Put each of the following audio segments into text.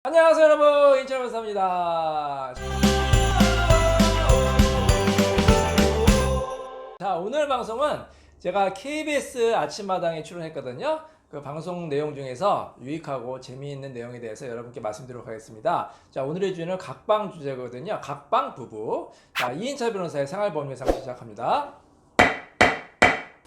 안녕하세요 여러분, 인천변사입니다. 자, 오늘 방송은 제가 KBS 아침마당에 출연했거든요. 그 방송 내용 중에서 유익하고 재미있는 내용에 대해서 여러분께 말씀드리도록 하겠습니다. 자, 오늘의 주제는 각방 주제거든요. 각방 부부. 자, 이인철 변호사의 생활법률상 시작합니다.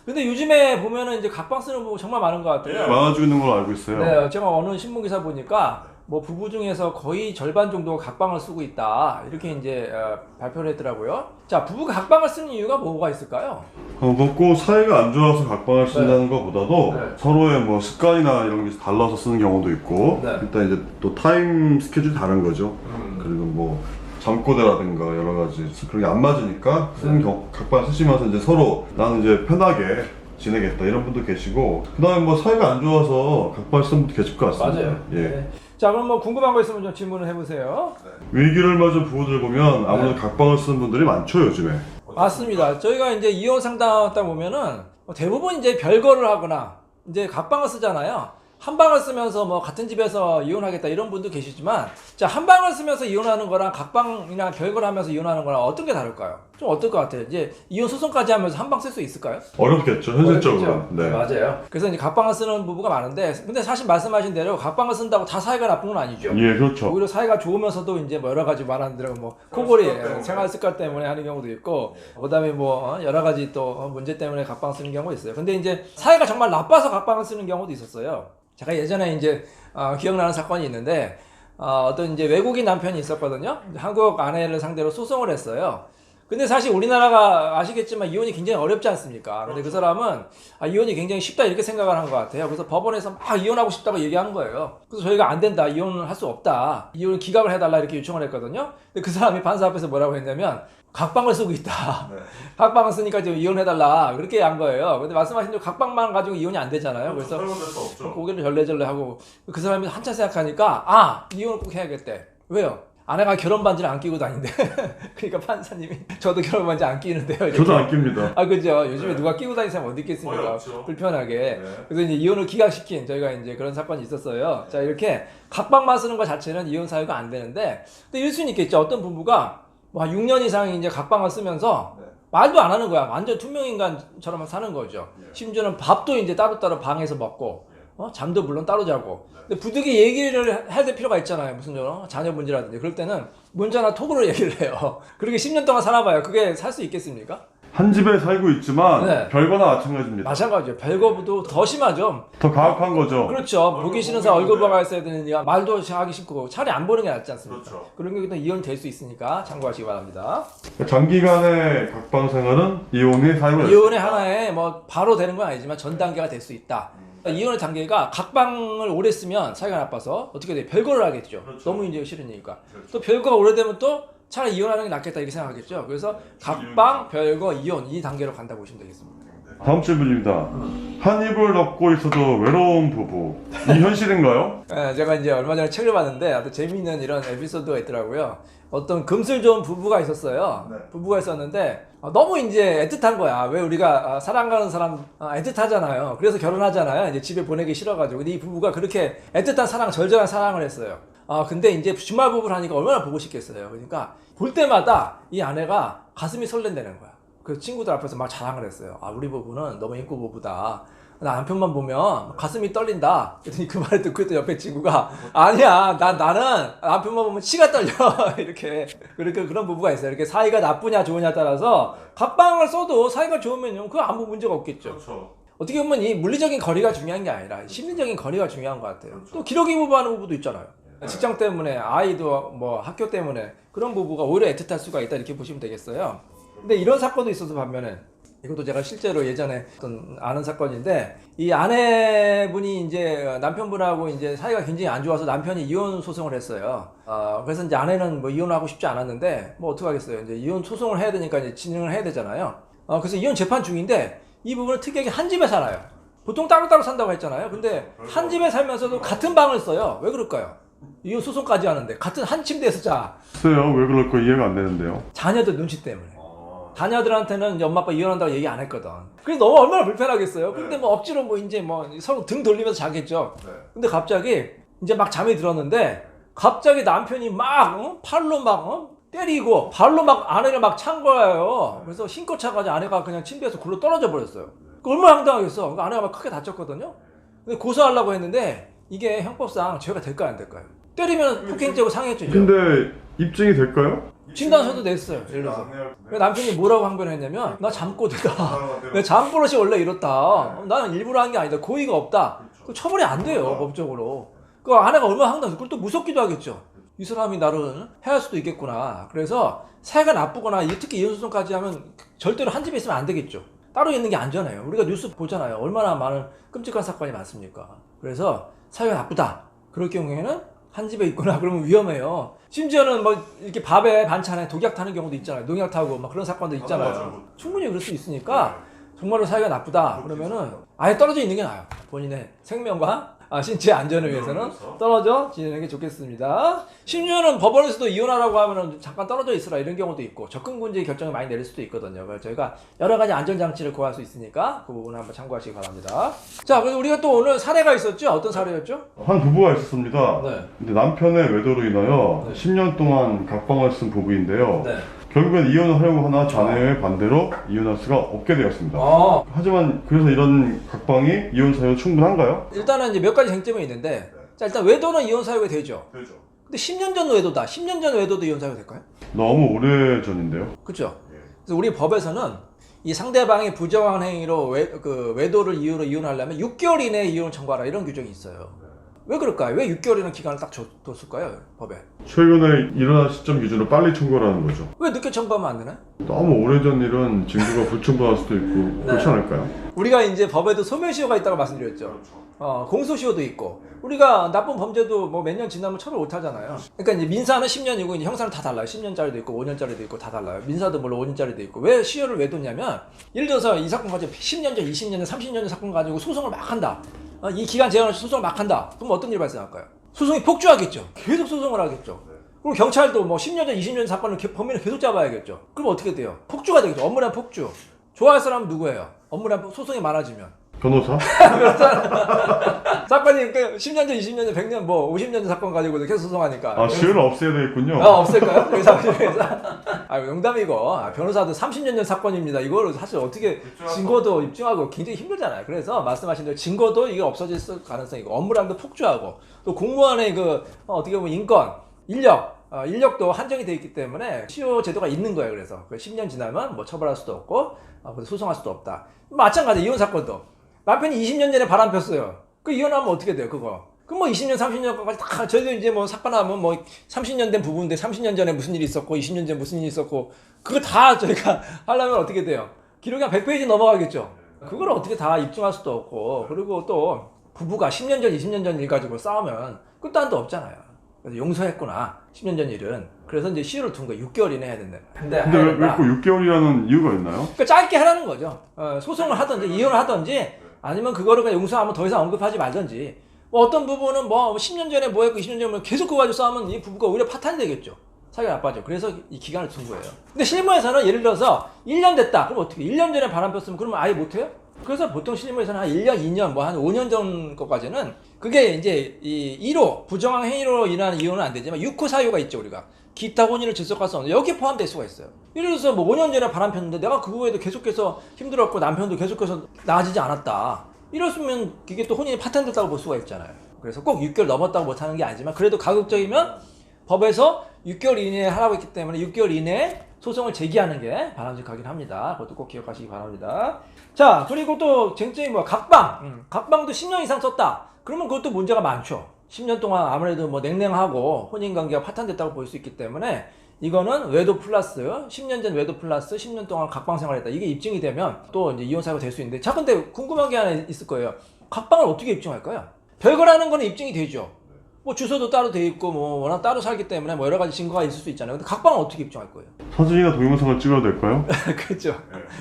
근데 요즘에 보면은 이제 각방 쓰는 부부 정말 많은 것 같아요. 네, 많아지고 있는 걸로 알고 있어요. 네, 제가 어느 신문 기사 보니까 뭐 부부 중에서 거의 절반 정도가 각방을 쓰고 있다, 이렇게 이제 발표를 했더라고요. 자, 부부가 각방을 쓰는 이유가 뭐가 있을까요? 꼭 사이가 안 좋아서 각방을 쓴다는 것보다도 네. 서로의 뭐 습관이나 이런 게 달라서 쓰는 경우도 있고, 네. 일단 이제 또 타임 스케줄이 다른 거죠. 그리고 뭐 잠꼬대라든가 여러 가지 그런 게 안 맞으니까 쓰는 각방 쓰시면서 이제 서로 나는 이제 편하게 지내겠다 이런 분도 계시고, 그다음에 뭐 사이가 안 좋아서 각방 쓰는 분도 계실 것 같습니다. 맞아요. 예. 네. 자, 그럼 뭐 궁금한 거 있으면 좀 질문을 해보세요. 위기를 맞은 부부들 보면 아무래도 각방을 쓰는 분들이 많죠 요즘에. 맞습니다. 저희가 이제 이혼 상담하다 보면은 대부분 이제 별거를 하거나 이제 각방을 쓰잖아요. 한 방을 쓰면서 뭐 같은 집에서 이혼하겠다 이런 분도 계시지만, 자, 한 방을 쓰면서 이혼하는 거랑 각방이나 별거를 하면서 이혼하는 거랑 어떤 게 다를까요? 좀 어떨 것 같아요? 이제 이혼 소송까지 하면서 한 방 쓸 수 있을까요? 어렵겠죠 현실적으로. 네, 네. 맞아요. 그래서 이제 각방을 쓰는 부부가 많은데, 근데 사실 말씀하신 대로 각방을 쓴다고 다 사이가 나쁜 건 아니죠. 예, 그렇죠. 오히려 사이가 좋으면서도 이제 뭐 여러 가지 말하는 대로 뭐 코골이, 생활 습관 때문에 하는 경우도 있고, 그다음에 뭐 여러 가지 또 문제 때문에 각방 쓰는 경우가 있어요. 근데 이제 사이가 정말 나빠서 각방을 쓰는 경우도 있었어요. 제가 예전에 이제 기억나는 사건이 있는데, 어떤 이제 외국인 남편이 있었거든요. 한국 아내를 상대로 소송을 했어요. 근데 사실 우리나라가 아시겠지만 이혼이 굉장히 어렵지 않습니까? 근데 그 사람은 이혼이 굉장히 쉽다 이렇게 생각을 한 것 같아요. 그래서 법원에서 막 이혼하고 싶다고 얘기한 거예요. 그래서 저희가 안 된다, 이혼을 할 수 없다, 이혼 기각을 해달라 이렇게 요청을 했거든요. 근데 그 사람이 판사 앞에서 뭐라고 했냐면 각방을 쓰고 있다. 네. 각방을 쓰니까 지금 이혼해달라 그렇게 한 거예요. 근데 말씀하신 대로 각방만 가지고 이혼이 안 되잖아요. 그래서 고개를 절레절레 하고, 그 사람이 한참 생각하니까 이혼을 꼭 해야겠대. 왜요? 아내가 결혼 반지를 안 끼고 다닌대. 그러니까 판사님이 저도 결혼 반지 안 끼는데요. 이렇게. 저도 안 낍니다. 그죠. 요즘에 네. 누가 끼고 다니는 사람 어디 있겠습니까? 거의 없죠. 불편하게. 네. 그래서 이제 이혼을 기각시킨 저희가 이제 그런 사건이 있었어요. 자, 이렇게 각방만 쓰는 것 자체는 이혼 사유가 안 되는데, 근데 이럴 수는 있겠죠. 어떤 부부가 뭐 한 6년 이상 이제 각방을 쓰면서 말도 안 하는 거야. 완전 투명인간처럼 사는 거죠. 심지어는 밥도 이제 따로따로 방에서 먹고, 잠도 물론 따로 자고. 근데 부득이 얘기를 해야 될 필요가 있잖아요. 무슨 자녀 문제라든지. 그럴 때는 문자나 톡으로 얘기를 해요. 그렇게 10년 동안 살아봐요. 그게 살 수 있겠습니까? 한 집에 살고 있지만 네. 별거나 마찬가지입니다. 마찬가지죠. 별거보다 더 심하죠. 더 가혹한 거죠. 그렇죠. 보기 싫은 사람 얼굴 보고 있어야 되느냐, 말도 하기 싫고 차라리 안 보는 게 낫지 않습니까? 그렇죠. 그런 경우도 이혼이 될 수 있으니까 참고하시기 바랍니다. 장기간의 각방 생활은 이혼의 사유가 이혼의 하나에 뭐 바로 되는 건 아니지만 전 단계가 될 수 있다. 이혼의 단계가 각방을 오래 쓰면 사이가 나빠서 어떻게 돼? 별거를 하겠죠. 그렇죠. 너무 이제 싫으니까. 또 별거가 오래되면 또 차라리 이혼하는 게 낫겠다 이렇게 생각하겠죠. 그래서 각방, 별거, 이혼 이 단계로 간다고 보시면 되겠습니다. 다음 질문입니다. 한 입을 넣고 있어도 외로운 부부. 이 현실인가요? 제가 이제 얼마 전에 책을 봤는데 아주 재미있는 이런 에피소드가 있더라고요. 어떤 금슬 좋은 부부가 있었어요. 네. 부부가 있었는데 너무 이제 애틋한 거야. 왜 우리가 사랑하는 사람 애틋하잖아요. 그래서 결혼하잖아요. 이제 집에 보내기 싫어가지고. 근데 이 부부가 그렇게 애틋한 사랑, 절절한 사랑을 했어요. 근데 이제 주말 부부를 하니까 얼마나 보고 싶겠어요. 그러니까 볼 때마다 이 아내가 가슴이 설렌다는 거야. 그 친구들 앞에서 막 자랑을 했어요. 우리 부부는 너무 인고 부부다. 나 남편만 보면 가슴이 떨린다. 그랬더니 그 말을 듣고 있던 옆에 친구가 아니야, 나는 남편만 보면 치가 떨려. 이렇게 그런 부부가 있어요. 이렇게 사이가 나쁘냐 좋으냐 따라서 각방을 써도 사이가 좋으면요, 그거 아무 문제가 없겠죠. 그렇죠. 어떻게 보면 이 물리적인 거리가 중요한 게 아니라 심리적인 거리가 중요한 것 같아요. 또 기러기 부부하는 부부도 있잖아요. 직장 때문에, 아이도 뭐 학교 때문에 그런 부부가 오히려 애틋할 수가 있다 이렇게 보시면 되겠어요. 근데 이런 사건도 있어서 반면에, 이것도 제가 실제로 예전에 어떤 아는 사건인데, 이 아내분이 이제 남편분하고 이제 사이가 굉장히 안 좋아서 남편이 이혼 소송을 했어요. 그래서 이제 아내는 뭐 이혼하고 싶지 않았는데 뭐 어떡하겠어요. 이제 이혼 소송을 해야 되니까 이제 진행을 해야 되잖아요. 그래서 이혼 재판 중인데 이 부분은 특이하게 한 집에 살아요. 보통 따로따로 산다고 했잖아요. 근데 한 집에 살면서도 같은 방을 써요. 왜 그럴까요? 이혼 소송까지 하는데 같은 한 침대에서 자. 글쎄요, 왜 그럴까 이해가 안 되는데요. 자녀들 눈치 때문에. 자녀들한테는 이제 엄마 아빠 이혼한다고 얘기 안 했거든. 그래서 너무 얼마나 불편하겠어요. 근데 뭐 억지로 뭐 이제 뭐 서로 등 돌리면서 자겠죠. 근데 갑자기 이제 막 잠이 들었는데 갑자기 남편이 막 팔로 막 때리고 발로 막 아내를 막 찬 거예요. 그래서 힘껏 차가지고 아내가 그냥 침대에서 굴러 떨어져 버렸어요. 얼마나 황당하겠어. 그러니까 아내가 막 크게 다쳤거든요. 근데 고소하려고 했는데 이게 형법상 죄가 될까요 안 될까요? 때리면 폭행죄고 상해죄죠. 근데 입증이 될까요? 진단서도 냈어요. 예를 들어서 남편이 뭐라고 항변했냐면 나 잠꼬대다. 내 잠버릇이 원래 이렇다. 나는 일부러 한 게 아니다. 고의가 없다. 그 처벌이 안 돼요 법적으로. 그 아내가 얼마나 황당해서 그걸 또 무섭기도 하겠죠. 이 사람이 나를 해할 수도 있겠구나. 그래서 사회가 나쁘거나 특히 이혼소송까지 하면 절대로 한 집에 있으면 안 되겠죠. 따로 있는 게 안전해요. 우리가 뉴스 보잖아요. 얼마나 많은 끔찍한 사건이 많습니까. 그래서 사회가 나쁘다. 그럴 경우에는 한 집에 있거나 그러면 위험해요. 심지어는 뭐 이렇게 밥에 반찬에 독약 타는 경우도 있잖아요. 농약 타고 막 그런 사건도 있잖아요. 충분히 그럴 수 있으니까 정말로 사회가 나쁘다 그러면은 아예 떨어져 있는 게 나아요. 본인의 생명과 신체 안전을 위해서는 떨어져 지내는 게 좋겠습니다. 심지어는 법원에서도 이혼하라고 하면은 잠깐 떨어져 있으라 이런 경우도 있고 접근금지 결정을 많이 내릴 수도 있거든요. 그래서 저희가 여러 가지 안전장치를 구할 수 있으니까 그 부분을 한번 참고하시기 바랍니다. 자, 그래서 우리가 또 오늘 사례가 있었죠? 어떤 사례였죠? 한 부부가 있었습니다. 네. 근데 남편의 외도로 인하여 네. 10년 동안 각방을 쓴 부부인데요. 네. 결국엔 이혼을 하려고 하나 자네의 반대로 이혼할 수가 없게 되었습니다. 하지만 그래서 이런 각방이 이혼 사유로 충분한가요? 일단은 이제 몇 가지 쟁점이 있는데 자, 일단 외도는 이혼 사유가 되죠. 되죠. 근데 10년 전 외도다. 10년 전 외도도 이혼 사유가 될까요? 너무 오래 전인데요. 그렇죠. 그래서 우리 법에서는 이 상대방이 부정한 행위로 외도를 이유로 이혼하려면 6개월 이내에 이혼을 청구하라 이런 규정이 있어요. 왜 그럴까요? 왜 6개월이라는 기간을 딱 뒀을까요? 법에. 최근에 일어난 시점 기준으로 빨리 청구하라는 거죠. 왜 늦게 청구하면 안 되나요? 너무 오래전 일은 징계가 불충분할 수도 있고 그렇지 않을까요? 우리가 이제 법에도 소멸시효가 있다고 말씀드렸죠. 공소시효도 있고 우리가 나쁜 범죄도 뭐 몇 년 지나면 처벌 못 하잖아요. 그러니까 이제 민사는 10년이고 이제 형사는 다 달라요. 10년짜리도 있고 5년짜리도 있고 다 달라요. 민사도 물론 5년짜리도 있고. 왜 시효를 왜 뒀냐면 예를 들어서 이 사건 가지고 10년 전, 20년 전, 30년 전 사건 가지고 소송을 막 한다. 이 기간 제한을 소송을 막 한다. 그럼 어떤 일이 발생할까요? 소송이 폭주하겠죠. 계속 소송을 하겠죠. 그리고 경찰도 뭐 10년 전, 20년 전 사건을 범인을 계속 잡아야겠죠. 그럼 어떻게 돼요? 폭주가 되겠죠. 업무량 폭주. 좋아할 사람은 누구예요? 업무량 소송이 많아지면. 변호사? 사건이 10년 전, 20년 전, 100년, 뭐 50년 전 사건 가지고 계속 소송하니까. 시효를 없애야 되겠군요. 없을까요? 회사. 농담이고 변호사도 30년 전 사건입니다. 이걸 사실 어떻게 증거도 입증하고 굉장히 힘들잖아요. 그래서 말씀하신 대로 증거도 이게 없어질 가능성이 있고 업무량도 폭주하고 또 공무원의 어떻게 보면 인권, 인력도 한정이 돼 있기 때문에 시효 제도가 있는 거예요. 그래서 10년 지나면 뭐 처벌할 수도 없고 소송할 수도 없다. 마찬가지 이혼 사건도 남편이 20년 전에 바람 폈어요. 그 이혼하면 어떻게 돼요, 그거? 그럼 뭐 20년, 30년까지 다 저희도 이제 뭐 사건 하면 뭐 30년 된 부부인데 30년 전에 무슨 일이 있었고 20년 전에 무슨 일이 있었고 그거 다 저희가 하려면 어떻게 돼요? 기록이 한 100페이지 넘어가겠죠. 그걸 어떻게 다 입증할 수도 없고 그리고 또 부부가 10년 전, 20년 전 일 가지고 싸우면 끝도 한도 없잖아요. 그래서 용서했구나 10년 전 일은. 그래서 이제 시효를 둔 거예요. 6개월 이내 해야 된다. 근데 왜 꼭 6개월이라는 이유가 있나요? 그러니까 짧게 하라는 거죠. 소송을 하든지 이혼을 하든지 아니면 그거를 그냥 용서하면 더 이상 언급하지 말든지. 뭐 어떤 부부는 뭐 10년 전에 뭐 했고 20년 전에 계속 그거 가지고 싸우면 이 부부가 오히려 파탄이 되겠죠. 사이가 나빠져. 그래서 이 기간을 둔 거예요. 근데 실무에서는 예를 들어서 1년 됐다. 그럼 어떻게 1년 전에 바람 폈으면 그러면 아예 못 해요? 그래서 보통 실무에서는 한 1년, 2년, 뭐 한 5년 전 것까지는 그게 이제 이 1호 부정한 행위로 인한 이혼은 안 되지만 6호 사유가 있죠, 우리가. 기타 혼인을 질서할 수 없는 여기에 포함될 수가 있어요. 예를 들어서 뭐 5년 전에 바람 폈는데 내가 그 후에도 계속해서 힘들었고 남편도 계속해서 나아지지 않았다. 이랬으면 이게 또 혼인이 파탄됐다고 볼 수가 있잖아요. 그래서 꼭 6개월 넘었다고 못하는 게 아니지만 그래도 가급적이면 법에서 6개월 이내에 하라고 했기 때문에 6개월 이내에 소송을 제기하는 게 바람직하긴 합니다. 그것도 꼭 기억하시기 바랍니다. 자, 그리고 또 쟁점이 뭐야? 각방. 각방도 10년 이상 썼다. 그러면 그것도 문제가 많죠. 10년 동안 아무래도 뭐 냉랭하고 혼인관계가 파탄됐다고 볼 수 있기 때문에 이거는 외도 플러스 10년 전 외도 플러스 10년 동안 각방 생활했다. 이게 입증이 되면 또 이제 이혼 사유가 될 수 있는데 자, 근데 궁금한 게 하나 있을 거예요. 각방을 어떻게 입증할까요? 별거라는 거는 입증이 되죠. 뭐 주소도 따로 돼 있고 뭐 워낙 따로 살기 때문에 뭐 여러 가지 증거가 있을 수 있잖아요. 근데 각방은 어떻게 입증할 거예요? 사진이나 동영상을 찍어도 될까요? 그렇죠.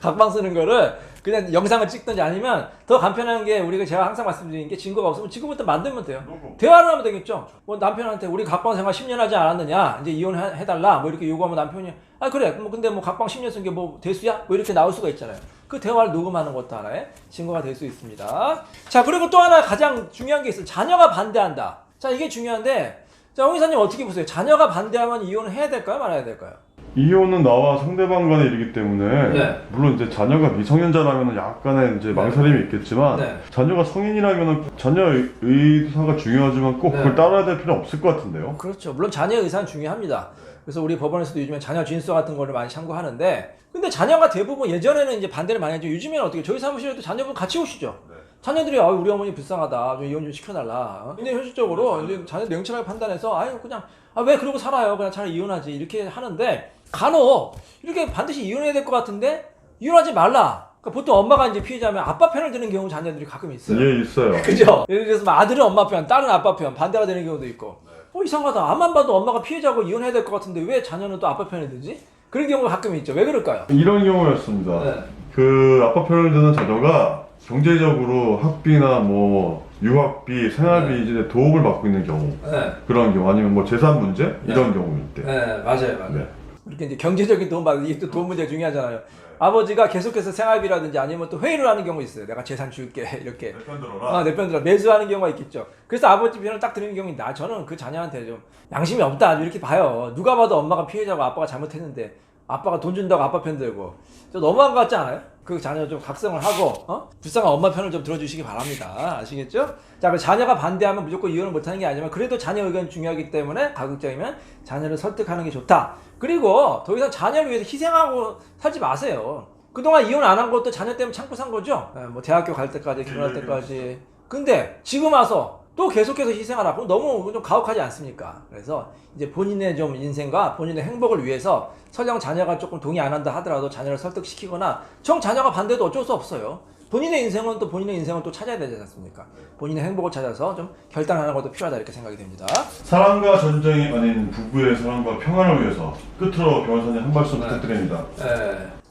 각방 쓰는 거를 그냥 영상을 찍든지 아니면 더 간편한 게 우리가 제가 항상 말씀드리는 게 증거가 없으면 지금부터 만들면 돼요. 대화를 하면 되겠죠. 뭐 남편한테 우리 각방 생활 10년 하지 않았느냐 이제 이혼해달라 뭐 이렇게 요구하면 남편이 아 그래 뭐 근데 뭐 각방 10년 쓴 게 뭐 대수야? 뭐 이렇게 나올 수가 있잖아요. 그 대화를 녹음하는 것도 하나의 증거가 될 수 있습니다. 자, 그리고 또 하나 가장 중요한 게 있어요. 자녀가 반대한다. 자, 이게 중요한데 자, 홍 이사님 어떻게 보세요? 자녀가 반대하면 이혼을 해야 될까요? 말아야 될까요? 이혼은 나와 상대방 간의 일이기 때문에 네. 물론 이제 자녀가 미성년자라면 약간의 이제 망설임이 있겠지만 네. 자녀가 성인이라면 자녀의 의사가 중요하지만 꼭 네. 그걸 따라야 될 필요는 없을 것 같은데요. 그렇죠. 물론 자녀의 의사는 중요합니다. 그래서 우리 법원에서도 요즘에 자녀 진술 같은 거를 많이 참고하는데, 근데 자녀가 대부분 예전에는 이제 반대를 많이 했죠. 요즘에는 어떻게 저희 사무실에도 자녀분 같이 오시죠. 자녀들이 우리 어머니 불쌍하다, 좀 이혼 좀 시켜달라. 근데 현실적으로 이제 자녀 냉철하게 판단해서 그냥 왜 그러고 살아요, 그냥 차라리 이혼하지, 이렇게 하는데, 간혹 이렇게 반드시 이혼해야 될 것 같은데 이혼하지 말라. 그러니까 보통 엄마가 이제 피해자면 아빠 편을 드는 경우 자녀들이 가끔 있어요. 예, 있어요. 그죠? 예를 들어서 아들은 엄마 편, 딸은 아빠 편, 반대가 되는 경우도 있고. 이상하다. 앞만 봐도 엄마가 피해자고 이혼해야 될 것 같은데 왜 자녀는 또 아빠 편에 들지? 그런 경우가 가끔 있죠. 왜 그럴까요? 이런 경우였습니다. 네. 그 아빠 편을 드는 자녀가 경제적으로 학비나 뭐 유학비, 생활비 이제 도움을 받고 있는 경우, 네. 그런 경우 아니면 뭐 재산 문제 이런 경우일 때. 네, 맞아요. 네. 이렇게 이제 경제적인 도움 받는 이게 또 도움 문제가 중요하잖아요. 아버지가 계속해서 생활비라든지 아니면 또 회의를 하는 경우 있어요. 내가 재산 줄게 이렇게. 내 편 들어라. 내 편 들어 매수하는 경우가 있겠죠. 그래서 아버지 편을 딱 드리는 경우인데 저는 그 자녀한테 좀 양심이 없다 이렇게 봐요. 누가 봐도 엄마가 피해자고 아빠가 잘못했는데 아빠가 돈 준다고 아빠 편 들고 좀 너무한 것 같지 않아요? 그 자녀 좀 각성을 하고 불쌍한 엄마 편을 좀 들어주시기 바랍니다. 아시겠죠? 자, 그 자녀가 반대하면 무조건 이혼을 못하는 게 아니지만 그래도 자녀 의견이 중요하기 때문에 가급적이면 자녀를 설득하는 게 좋다. 그리고 더 이상 자녀를 위해서 희생하고 살지 마세요. 그동안 이혼 안 한 것도 자녀 때문에 참고 산 거죠? 뭐 대학교 갈 때까지, 결혼할 때까지. 근데 지금 와서 또 계속해서 희생하라. 그럼 너무 좀 가혹하지 않습니까? 그래서 이제 본인의 좀 인생과 본인의 행복을 위해서 설령 자녀가 조금 동의 안 한다 하더라도 자녀를 설득시키거나 자녀가 반대도 어쩔 수 없어요. 본인의 인생은 또 본인의 인생을 또 찾아야 되지 않습니까? 본인의 행복을 찾아서 좀 결단하는 것도 필요하다 이렇게 생각이 됩니다. 사랑과 전쟁이 아닌 부부의 사랑과 평안을 위해서 끝으로 변호사님 한 말씀 부탁드립니다.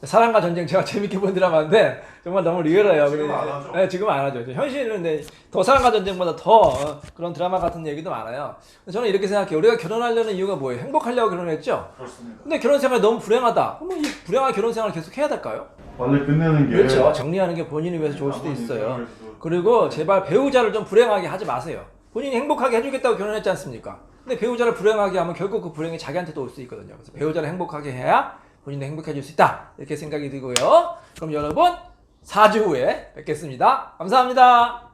사랑과 전쟁 제가 재밌게 본 드라마인데 정말 너무 리얼해요. 지금 안 하죠? 네, 지금 안 하죠. 현실은 더 사랑과 전쟁보다 더 그런 드라마 같은 얘기도 많아요. 저는 이렇게 생각해요. 우리가 결혼하려는 이유가 뭐예요? 행복하려고 결혼했죠? 그렇습니다. 근데 결혼 생활이 너무 불행하다. 그럼 이 불행한 결혼 생활을 계속 해야 될까요? 빨리 끝내는 게 그렇죠. 정리하는 게 본인을 위해서 좋을 수도 있어요. 그리고 제발 배우자를 좀 불행하게 하지 마세요. 본인이 행복하게 해주겠다고 결혼했지 않습니까? 근데 배우자를 불행하게 하면 결국 그 불행이 자기한테도 올 수 있거든요. 그래서 배우자를 행복하게 해야 본인도 행복해질 수 있다. 이렇게 생각이 들고요. 그럼 여러분 4주 후에 뵙겠습니다. 감사합니다.